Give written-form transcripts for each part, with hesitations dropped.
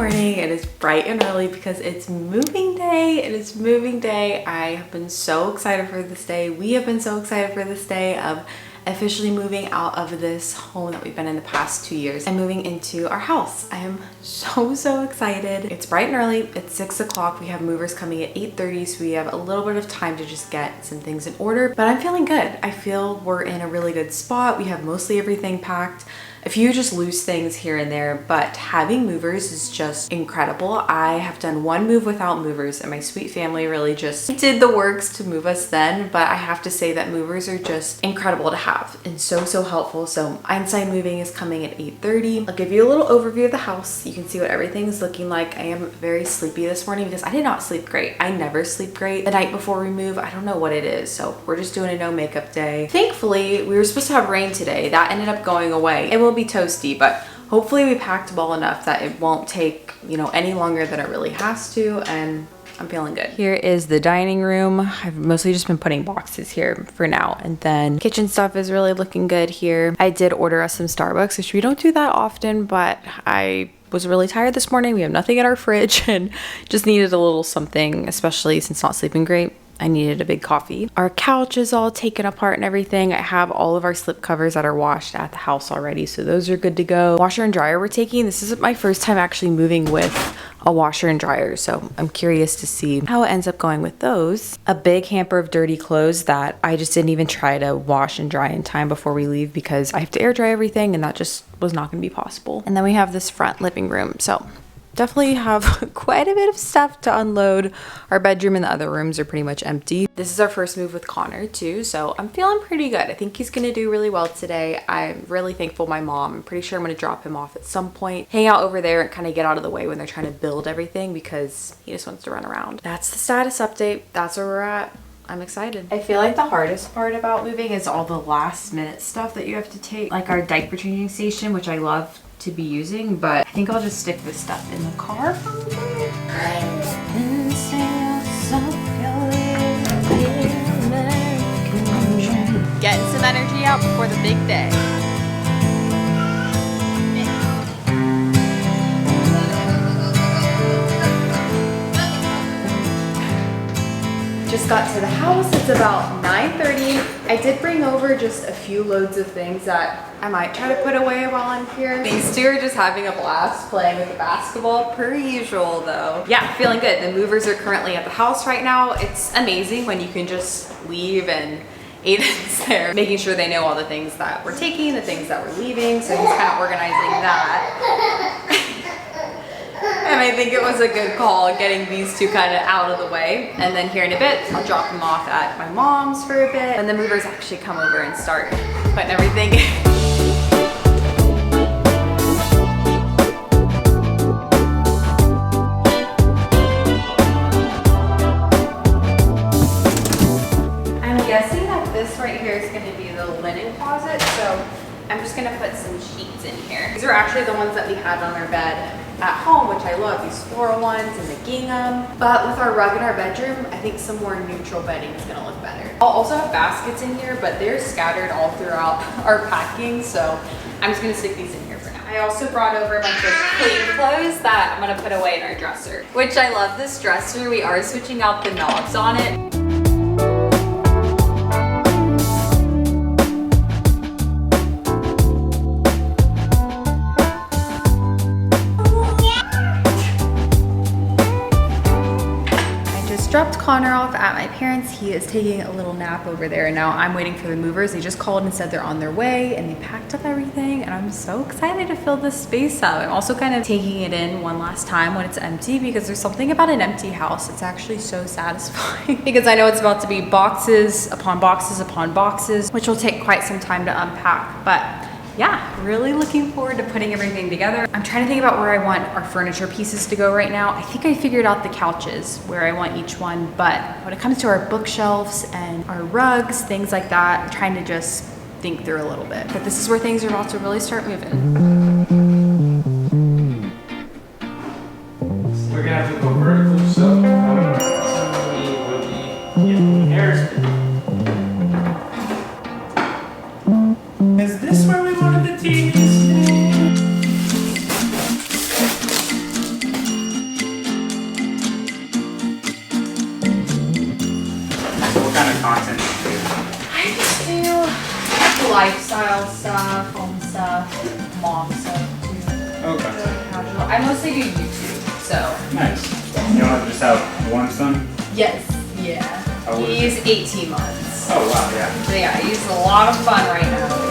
morning. It is bright and early because it's moving day. It is moving day. I have been so excited for this day. We have been so excited for this day of officially moving out of this home that we've been in the past 2 years and moving into our house. I am so excited. It's bright and early. It's 6 o'clock. We have movers coming at 8:30, so we have a little bit of time to just get some things in order, but I'm feeling good. I feel we're in a really good spot. We have mostly everything packed. A few just loose things here and there, but having movers is just incredible. I have done one move without movers and my sweet family really just did the works to move us then, but I have to say that movers are just incredible to have and so helpful. So Einstein moving is coming at 8:30. I'll give you a little overview of the house. You can see what everything's looking like. I am very sleepy this morning because I did not sleep great. I never sleep great the night before we move. I don't know what it is, so we're just doing a no makeup day. Thankfully, we were supposed to have rain today. That ended up going away. It will be toasty, but hopefully we packed well enough that it won't take, you know, any longer than it really has to, and I'm feeling good. Here is the dining room. I've mostly just been putting boxes here for now, and then kitchen stuff is really looking good here. I did order us some Starbucks, which we don't do that often, but I was really tired this morning. We have nothing in our fridge and just needed a little something, especially since not sleeping great. I needed a big coffee. Our couch is all taken apart and everything. I have all of our slip covers that are washed at the house already, so those are good to go. Washer and dryer we're taking. This is my first time actually moving with a washer and dryer, so I'm curious to see how it ends up going with those. A big hamper of dirty clothes that I just didn't even try to wash and dry in time before we leave because I have to air dry everything and that just was not going to be possible. And then we have this front living room, so definitely have quite a bit of stuff to unload. Our bedroom and the other rooms are pretty much empty. This is our first move with Connor too, so I'm feeling pretty good. I think he's gonna do really well today. I'm really thankful my mom. I'm pretty sure I'm gonna drop him off at some point, hang out over there and kind of get out of the way when they're trying to build everything because he just wants to run around. That's the status update. That's where we're at. I'm excited. I feel like the hardest part about moving is all the last minute stuff that you have to take, like our diaper changing station, which I love to be using, but I think I'll just stick this stuff in the car probably. Getting some energy out before the big day. Just got to the house. It's about 9:30. I did bring over just a few loads of things that I might try to put away while I'm here. These two are just having a blast playing with the basketball per usual though. Yeah, feeling good. The movers are currently at the house right now. It's amazing when you can just leave and Aiden's there making sure they know all the things that we're taking, the things that we're leaving. So he's kind of organizing that. And I think it was a good call getting these two kind of out of the way. And then here in a bit, I'll drop them off at my mom's for a bit. And the movers actually come over and start putting everything in. I'm guessing that this right here is going to be the linen closet. So I'm just going to put some sheets in here. These are actually the ones that we had on our bed at home, which I love, these floral ones and the gingham. But with our rug in our bedroom, I think some more neutral bedding is gonna look better. I'll also have baskets in here, but they're scattered all throughout our packing, so I'm just gonna stick these in here for now. I also brought over a bunch of clean clothes that I'm gonna put away in our dresser, which I love this dresser. We are switching out the knobs on it. Dropped Connor off at my parents'. He is taking a little nap over there, and now I'm waiting for the movers. They just called and said they're on their way, and they packed up everything, and I'm so excited to fill this space up. I'm also kind of taking it in one last time when it's empty because there's something about an empty house. It's actually so satisfying because I know it's about to be boxes upon boxes upon boxes, which will take quite some time to unpack, but yeah, really looking forward to putting everything together. I'm trying to think about where I want our furniture pieces to go right now. I think I figured out the couches, where I want each one, but when it comes to our bookshelves and our rugs, things like that, I'm trying to just think through a little bit. But this is where things are about to really start moving. We're gonna have to go vertical, so we will be getting hairs. Is this where we wanted the TVs? lifestyle stuff, home stuff, mom stuff too. Okay. Really casual. I mostly do YouTube, so. Nice. You don't just have one son? Yes, yeah. How old is He's 18 months. Oh wow, yeah. So yeah, he's a lot of fun right now.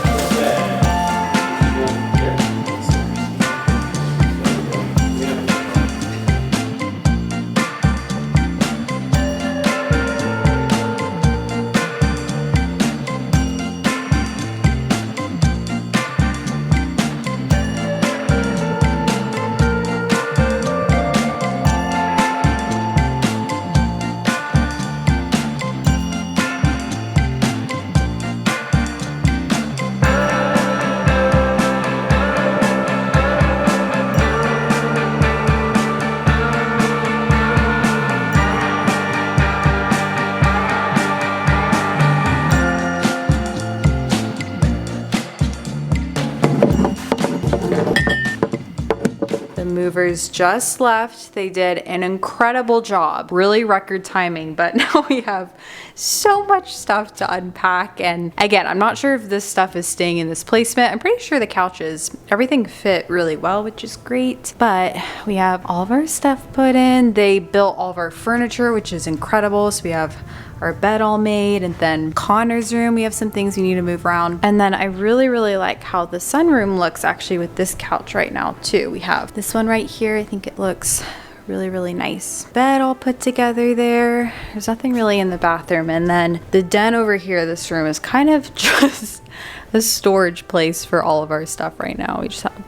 The movers just left. They did an incredible job, really record timing, but now we have so much stuff to unpack. And again, I'm not sure if this stuff is staying in this placement. I'm pretty sure the couches, everything fit really well, which is great. But we have all of our stuff put in. They built all of our furniture, which is incredible. So we have our bed all made, and then Connor's room, we have some things we need to move around. And then I really like how the sunroom looks actually with this couch right now too. We have this one right here. I think it looks really nice. Bed all put together there. There's nothing really in the bathroom. And then the den over here, this room is kind of just a storage place for all of our stuff right now. We just have a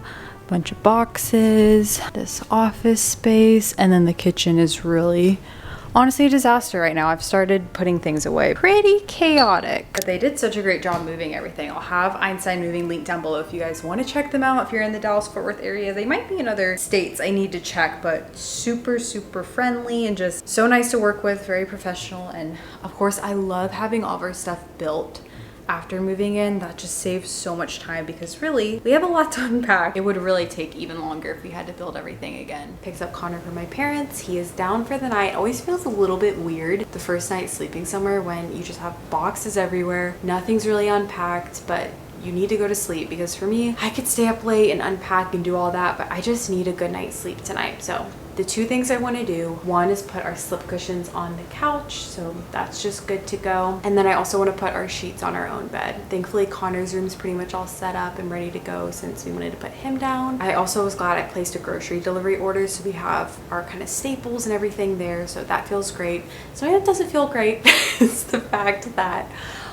bunch of boxes, this office space, and then the kitchen is really honestly a disaster right now. I've started putting things away. Pretty chaotic. But they did such a great job moving everything. I'll have Einstein Moving linked down below if you guys want to check them out. If you're in the Dallas-Fort Worth area, they might be in other states. I need to check, but super friendly and just so nice to work with, very professional. And of course, I love having all of our stuff built after moving in. That just saves so much time because really we have a lot to unpack. It would really take even longer if we had to build everything again. Picks up Connor from my parents. He is down for the night. Always feels a little bit weird the first night sleeping somewhere when you just have boxes everywhere. Nothing's really unpacked, but you need to go to sleep because for me, I could stay up late and unpack and do all that, but I just need a good night's sleep tonight. So the two things I want to do, one is put our slip cushions on the couch, so that's just good to go. And then I also want to put our sheets on our own bed. Thankfully, Connor's room is pretty much all set up and ready to go since we wanted to put him down. I also was glad I placed a grocery delivery order, so we have our kind of staples and everything there, so that feels great. So it doesn't feel great is the fact that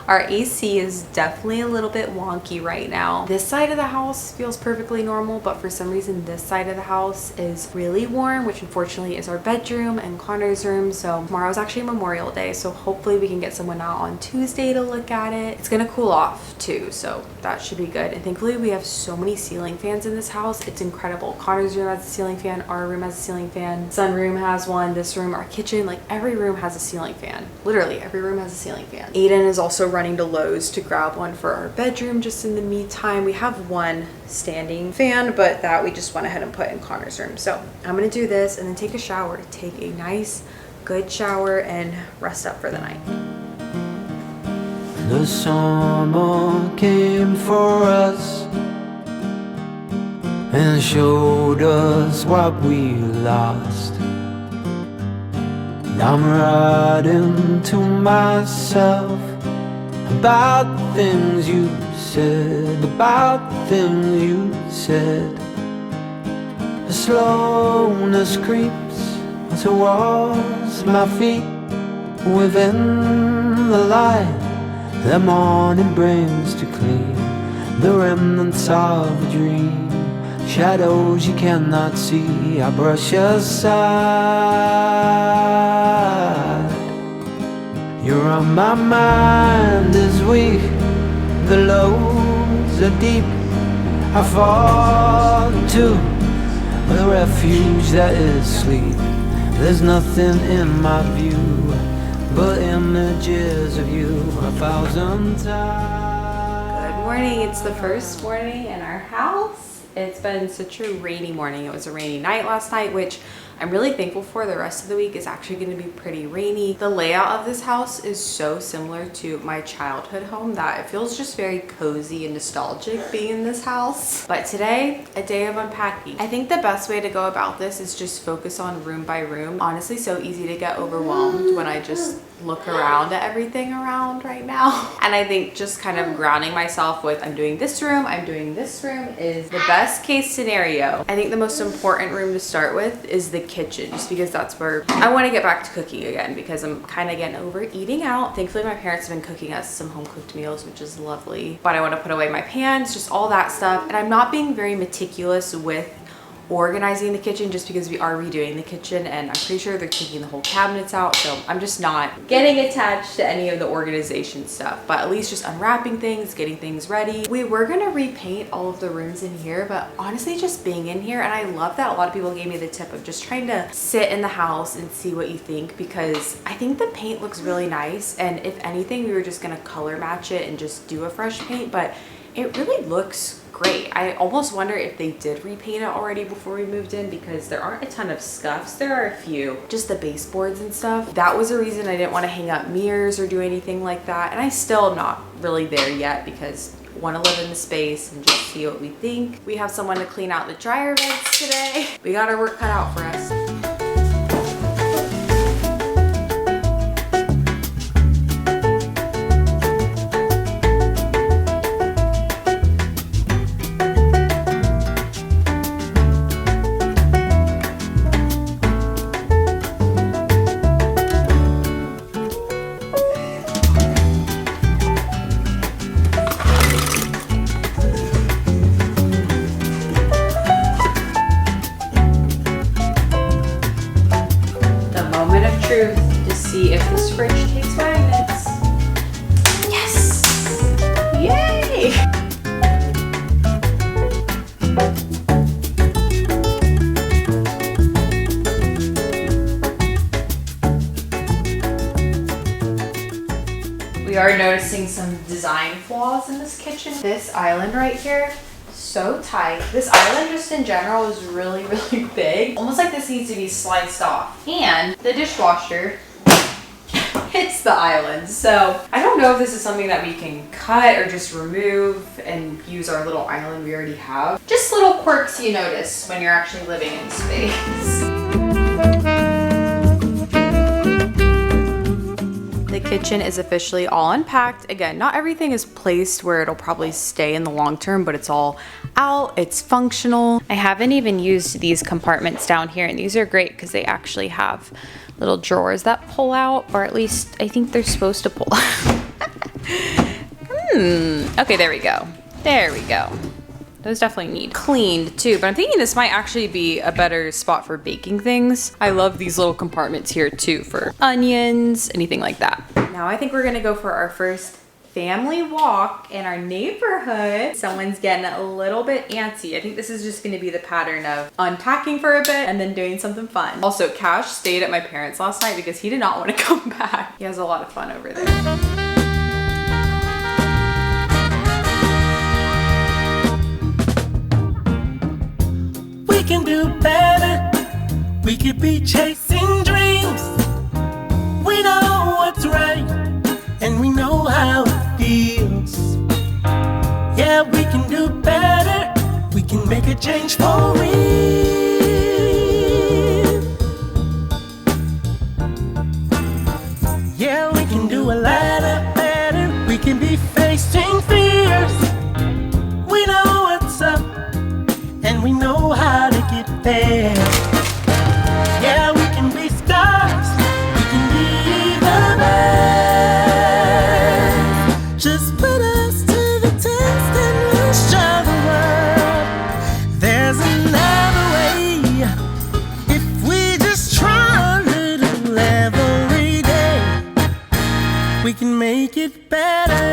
our AC is definitely a little bit wonky right now. This side of the house feels perfectly normal, but for some reason this side of the house is really warm, which unfortunately is our bedroom and Connor's room. So tomorrow's actually Memorial Day, so hopefully we can get someone out on Tuesday to look at it. It's gonna cool off too, so that should be good. And thankfully we have so many ceiling fans in this house. It's incredible. Connor's room has a ceiling fan, our room has a ceiling fan, sunroom has one, this room, our kitchen, like every room has a ceiling fan. Literally every room has a ceiling fan. Aiden is also running to Lowe's to grab one for our bedroom just in the meantime. We have one standing fan, but that we just went ahead and put in Connor's room. So I'm gonna do this and then take a shower, take a nice good shower and rest up for the night. The summer came for us and showed us what we lost. And I'm writing to myself about the things you said, about the things you said. The slowness creeps towards my feet within the light the morning brings to clean the remnants of a dream. Shadows you cannot see, I brush aside. You're on my mind is weak, the lows are deep. I fall to the refuge that is sleep. There's nothing in my view but images of you 1,000 times. Good morning. It's the first morning in our house. It's been such a rainy morning. It was a rainy night last night, which I'm really thankful for. The rest of the week is actually going to be pretty rainy. The layout of this house is so similar to my childhood home that it feels just very cozy and nostalgic being in this house. But today, a day of unpacking. I think the best way to go about this is just focus on room by room. Honestly, so easy to get overwhelmed when I just look around at everything around right now. And I think just kind of grounding myself with I'm doing this room, I'm doing this room is the best case scenario. I think the most important room to start with is the kitchen, just because that's where I want to get back to cooking again, because I'm kind of getting over eating out. Thankfully, my parents have been cooking us some home cooked meals, which is lovely. But I want to put away my pans, just all that stuff. And I'm not being very meticulous with organizing the kitchen just because we are redoing the kitchen, and I'm pretty sure they're taking the whole cabinets out, so I'm just not getting attached to any of the organization stuff, but at least just unwrapping things, getting things ready. We were gonna repaint all of the rooms in here, but honestly just being in here, and I love that a lot of people gave me the tip of just trying to sit in the house and see what you think, because I think the paint looks really nice, and if anything we were just gonna color match it and just do a fresh paint, but it really looks great. I almost wonder if they did repaint it already before we moved in, because there aren't a ton of scuffs. There are a few, just the baseboards and stuff. That was a reason I didn't want to hang up mirrors or do anything like that. And I still am not really there yet, because I want to live in the space and just see what we think. We have someone to clean out the dryer vents today. We got our work cut out for us. To see if this fridge takes magnets. Yes! Yay! We are noticing some design flaws in this kitchen. This island right here, so tight. This island just in general is really, really big. Almost like this needs to be sliced off. And the dishwasher hits the island. So I don't know if this is something that we can cut or just remove and use our little island we already have. Just little quirks you notice when you're actually living in space. The kitchen is officially all unpacked. Again, not everything is placed where it'll probably stay in the long term, but it's all out, it's functional. I haven't even used these compartments down here, and these are great because they actually have little drawers that pull out, or at least I think they're supposed to pull. Okay, there we go. There we go. Those definitely need cleaned too, but I'm thinking this might actually be a better spot for baking things. I love these little compartments here too for onions, anything like that. Now I think we're gonna go for our first family walk in our neighborhood. Someone's getting a little bit antsy. I think this is just gonna be the pattern of unpacking for a bit and then doing something fun. Also, Cash stayed at my parents' last night because he did not want to come back. He has a lot of fun over there. We can do better. We could be chasing dreams. We know what's right, and we know how it feels. Yeah, we can do better. We can make a change for real. Yeah, we can do a lot better. We can be facing fears. We know what's up, and we know how to get there. Yeah, we can be stars, we can be the best. Just put us to the test and we'll show the world there's another way. If we just try a little every day, we can make it better.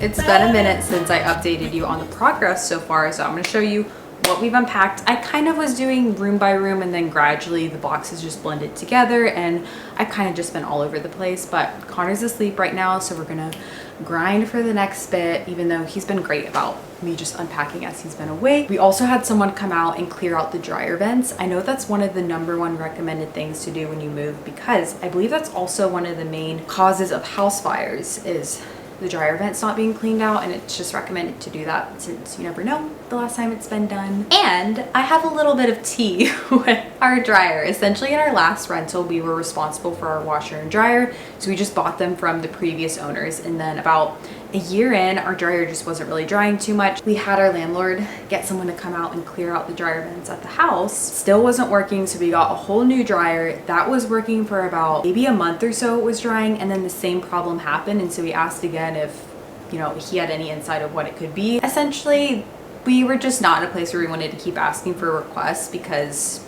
It's been a minute since I updated you on the progress so far, so I'm going to show you what we've unpacked. I kind of was doing room by room, and then gradually the boxes just blended together, and I've kind of just been all over the place, but Connor's asleep right now, so we're going to grind for the next bit, even though he's been great about me just unpacking as he's been away. We also had someone come out and clear out the dryer vents. I know that's one of the #1 recommended things to do when you move, because I believe that's also one of the main causes of house fires is the dryer vents not being cleaned out, and it's just recommended to do that since you never know the last time it's been done. And I have a little bit of tea with our dryer. Essentially, in our last rental, we were responsible for our washer and dryer, so we just bought them from the previous owners, and then about a year in, our dryer just wasn't really drying too much. We had our landlord get someone to come out and clear out the dryer vents at the house. Still wasn't working, so we got a whole new dryer that was working for about maybe a month or so. It was drying, and then the same problem happened, and so we asked again if, you know, he had any insight of what it could be. Essentially, we were just not in a place where we wanted to keep asking for requests,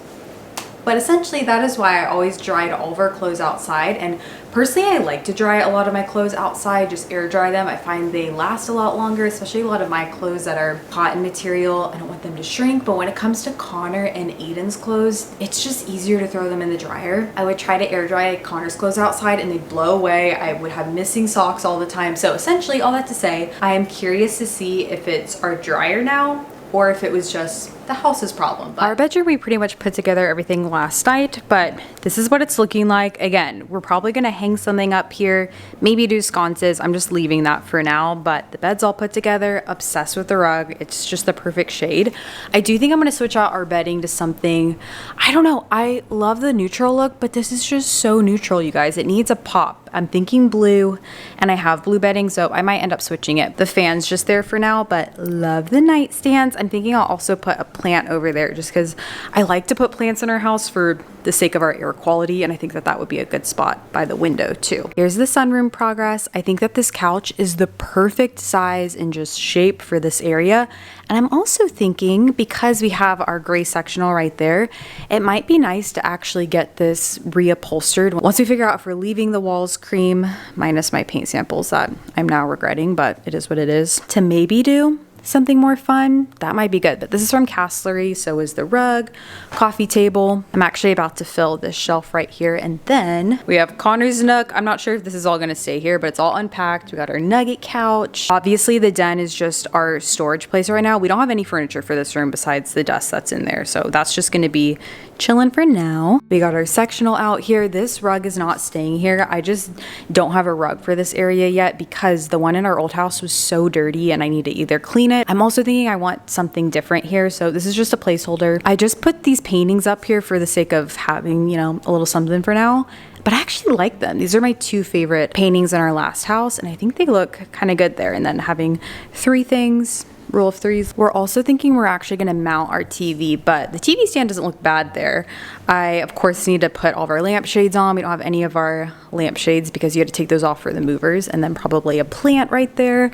but essentially that is why I always dried all of our clothes outside. And personally, I like to dry a lot of my clothes outside, just air dry them. I find they last a lot longer, especially a lot of my clothes that are cotton material. I don't want them to shrink, but when it comes to Connor and Aiden's clothes, it's just easier to throw them in the dryer. I would try to air dry Connor's clothes outside and they'd blow away. I would have missing socks all the time. So essentially, all that to say, I am curious to see if it's our dryer now or if it was just the house's problem. But our bedroom, we pretty much put together everything last night, but this is what it's looking like. Again, we're probably gonna hang something up here, maybe do sconces. I'm just leaving that for now, but the bed's all put together. Obsessed with the rug. It's just the perfect shade. I do think I'm gonna switch out our bedding to something, I don't know, I love the neutral look, but this is just so neutral, you guys. It needs a pop. I'm thinking blue, and I have blue bedding, so I might end up switching it. The fan's just there for now, but love the nightstands. I'm thinking I'll also put a plant over there just because I like to put plants in our house for the sake of our air quality, and I think that that would be a good spot by the window too. Here's the sunroom progress. I think that this couch is the perfect size and just shape for this area, and I'm also thinking, because we have our gray sectional right there, it might be nice to actually get this reupholstered once we figure out if we're leaving the walls cream, minus my paint samples that I'm now regretting, but it is what it is, to maybe do something more fun. That might be good. But this is from Castlery, so is the rug, coffee table. I'm actually about to fill this shelf right here, and then we have Connor's nook. I'm not sure if this is all going to stay here, but it's all unpacked. We got our nugget couch. Obviously, the den is just our storage place right now. We don't have any furniture for this room besides the dust that's in there, so that's just going to be chilling for now. We got our sectional out here. This rug is not staying here. I just don't have a rug for this area yet because the one in our old house was so dirty and I need to either clean it. I'm also thinking I want something different here, so this is just a placeholder. I just put these paintings up here for the sake of having, you know, a little something for now, but I actually like them. These are my 2 favorite paintings in our last house, and I think they look kind of good there. And then having 3 things, rule of 3s. We're also thinking we're actually going to mount our TV, but the TV stand doesn't look bad there. I, of course, need to put all of our lampshades on. We don't have any of our lampshades because you had to take those off for the movers, and then probably a plant right there.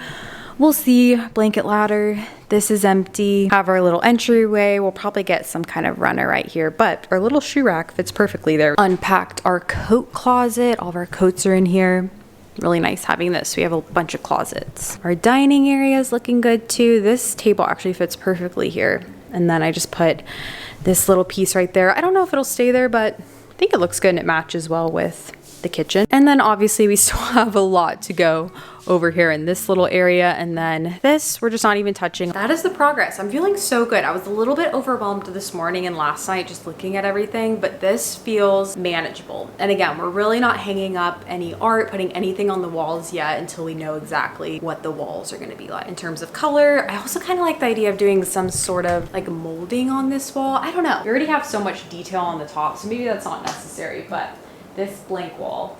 We'll see. Blanket ladder. This is empty. Have our little entryway. We'll probably get some kind of runner right here, but our little shoe rack fits perfectly there. Unpacked our coat closet. All of our coats are in here. Really nice having this. We have a bunch of closets. Our dining area is looking good too. This table actually fits perfectly here. And then I just put this little piece right there. I don't know if it'll stay there, but I think it looks good and it matches well with the kitchen. And then obviously we still have a lot to go over here in this little area, and then this we're just not even touching. That is the progress. I'm feeling so good. I was a little bit overwhelmed this morning and last night just looking at everything, but this feels manageable. And again, we're really not hanging up any art, putting anything on the walls yet until we know exactly what the walls are going to be like in terms of color. I also kind of like the idea of doing some sort of like molding on this wall. I don't know, we already have so much detail on the top, so maybe that's not necessary, but this blank wall,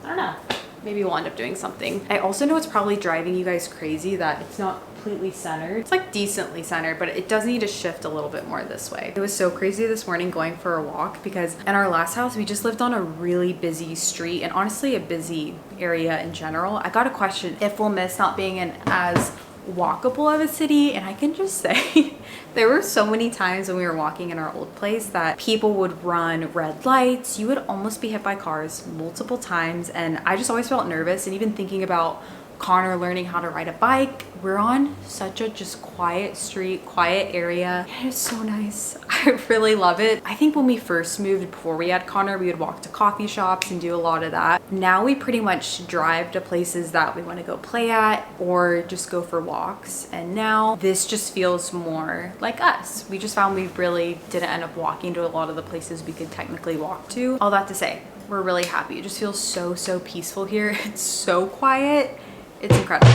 I don't know, maybe we'll end up doing something. I also know it's probably driving you guys crazy that it's not completely centered. It's like decently centered, but it does need to shift a little bit more this way. It was so crazy this morning going for a walk because in our last house, we just lived on a really busy street and honestly a busy area in general. I got a question if we'll miss not being in as walkable of a city, and I can just say there were so many times when we were walking in our old place that people would run red lights. You would almost be hit by cars multiple times, and I just always felt nervous. And even thinking about Connor learning how to ride a bike. We're on such a just quiet street, quiet area. It is so nice. I really love it. I think when we first moved, before we had Connor, we would walk to coffee shops and do a lot of that. Now we pretty much drive to places that we want to go play at or just go for walks. And now this just feels more like us. We just found we really didn't end up walking to a lot of the places we could technically walk to. All that to say, we're really happy. It just feels so peaceful here. It's so quiet. It's incredible.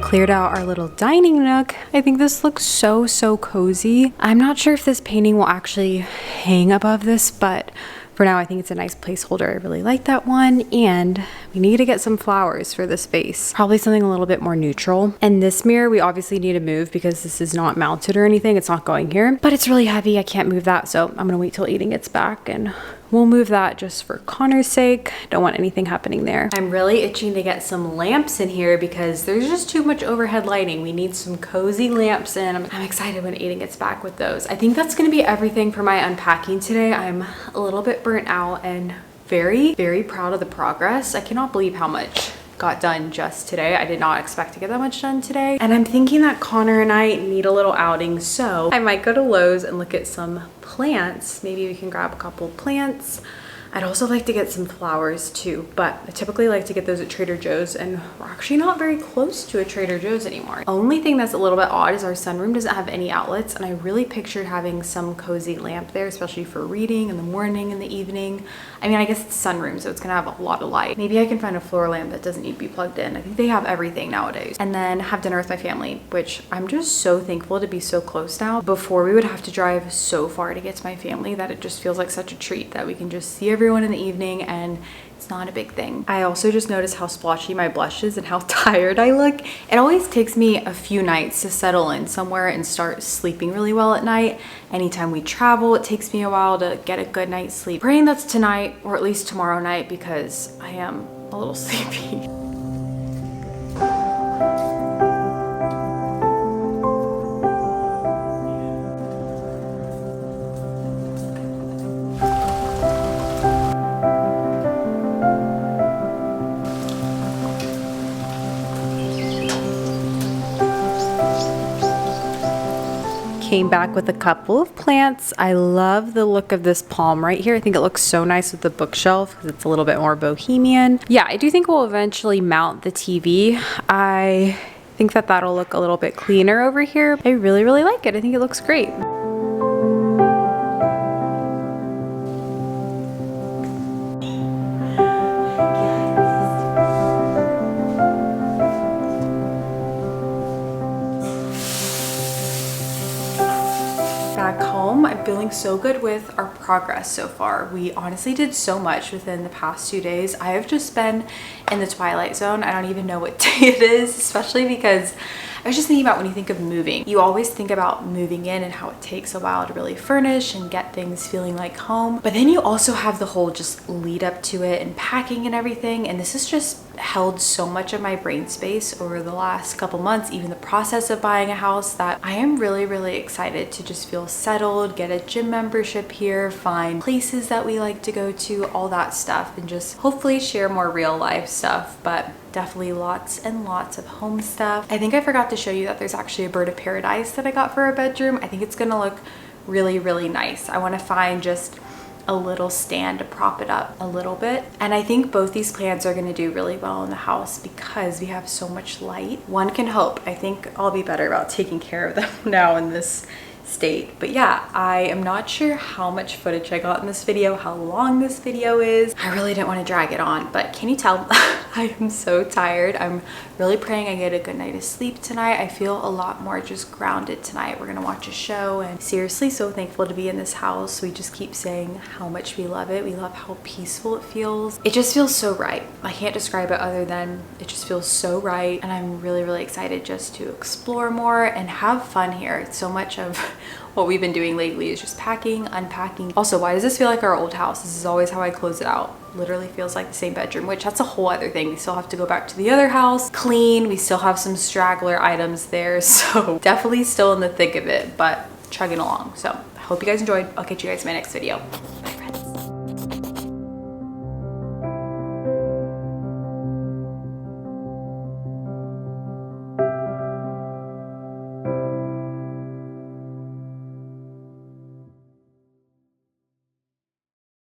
Cleared out our little dining nook. I think this looks so cozy. I'm not sure if this painting will actually hang above this, but for now I think it's a nice placeholder. I really like that one, and we need to get some flowers for the space. Probably something a little bit more neutral. And this mirror we obviously need to move because this is not mounted or anything. It's not going here, but it's really heavy. I can't move that, so I'm gonna wait till Aiden gets back and we'll move that just for Connor's sake. Don't want anything happening there. I'm really itching to get some lamps in here because there's just too much overhead lighting. We need some cozy lamps in. I'm excited when Aiden gets back with those. I think that's gonna be everything for my unpacking today. I'm a little bit burnt out and very proud of the progress. I cannot believe how much got done just today. I did not expect to get that much done today. And I'm thinking that Connor and I need a little outing, so I might go to Lowe's and look at some plants. Maybe we can grab a couple plants. I'd also like to get some flowers too, but I typically like to get those at Trader Joe's, and we're actually not very close to a Trader Joe's anymore. Only thing that's a little bit odd is our sunroom doesn't have any outlets, and I really pictured having some cozy lamp there, especially for reading in the morning and the evening. I mean, I guess it's sunroom, so it's gonna have a lot of light. Maybe I can find a floor lamp that doesn't need to be plugged in. I think they have everything nowadays. And then have dinner with my family, which I'm just so thankful to be so close now. Before we would have to drive so far to get to my family that it just feels like such a treat that we can just see everyone in the evening and it's not a big thing. I also just noticed how splotchy my blush is and how tired I look. It always takes me a few nights to settle in somewhere and start sleeping really well at night. Anytime we travel, it takes me a while to get a good night's sleep. Praying that's tonight or at least tomorrow night because I am a little sleepy. Came back with a couple of plants. I love the look of this palm right here. I think it looks so nice with the bookshelf because it's a little bit more bohemian. Yeah, I do think we'll eventually mount the TV. I think that that'll look a little bit cleaner over here. I really like it. I think it looks great. Back home, I'm feeling so good with our progress so far. We honestly did so much within the past 2 days. I have just been in the twilight zone. I don't even know what day it is, especially because I was just thinking about when you think of moving, you always think about moving in and how it takes a while to really furnish and get things feeling like home. But then you also have the whole just lead up to it and packing and everything. And this has just held so much of my brain space over the last couple months, even the process of buying a house, that I am really excited to just feel settled, get a gym membership here, find places that we like to go to, all that stuff, and just hopefully share more real life stuff. But definitely lots and lots of home stuff. I think I forgot to show you that there's actually a bird of paradise that I got for our bedroom. I think it's gonna look really nice. I want to find just a little stand to prop it up a little bit, and I think both these plants are going to do really well in the house because we have so much light. One can hope. I think I'll be better about taking care of them now in this state. But yeah, I am not sure how much footage I got in this video, how long this video is. I really didn't want to drag it on, but can you tell I am so tired. I'm really praying I get a good night of sleep tonight. I feel a lot more just grounded tonight. We're gonna watch a show, and seriously so thankful to be in this house. We just keep saying how much we love it. We love how peaceful it feels. It just feels so right. I can't describe it other than it just feels so right, and I'm really excited just to explore more and have fun here. So much of what we've been doing lately is just packing, unpacking. Also, why does this feel like our old house? This is always how I close it out. Literally feels like the same bedroom, which that's a whole other thing. We still have to go back to the other house, clean. We still have some straggler items there. So definitely still in the thick of it, but chugging along. So I hope you guys enjoyed. I'll catch you guys in my next video.